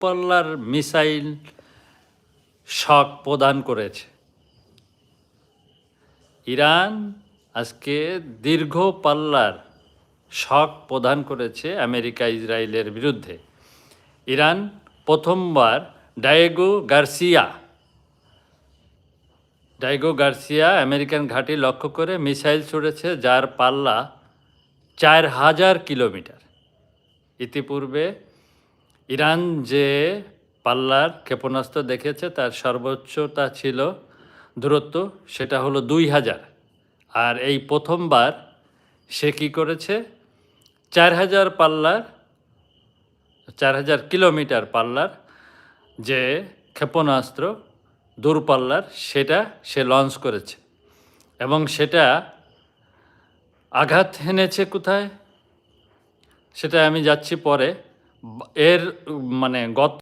পাল্লার মিসাইল শক প্রদান করেছে। ইরান আজকে দীর্ঘ পাল্লার শক প্রদান করেছে আমেরিকা ইসরায়েলের বিরুদ্ধে। ইরান প্রথমবার ডায়েগো গার্সিয়া আমেরিকান ঘাঁটি লক্ষ্য করে মিসাইল ছুড়েছে, যার পাল্লা 4000 কিলোমিটার। ইতিপূর্বে ইরান যে পাল্লার ক্ষেপণাস্ত্র দেখেছে তার সর্বোচ্চতা ছিল দূরত্ব, সেটা হলো 2000। আর এই প্রথমবার সে কী করেছে, 4000 কিলোমিটার পাল্লার যে ক্ষেপণাস্ত্র দূরপাল্লার সেটা সে লঞ্চ করেছে, এবং সেটা আঘাত হেনেছে কোথায় সেটা আমি যাচ্ছি পরে। এর গত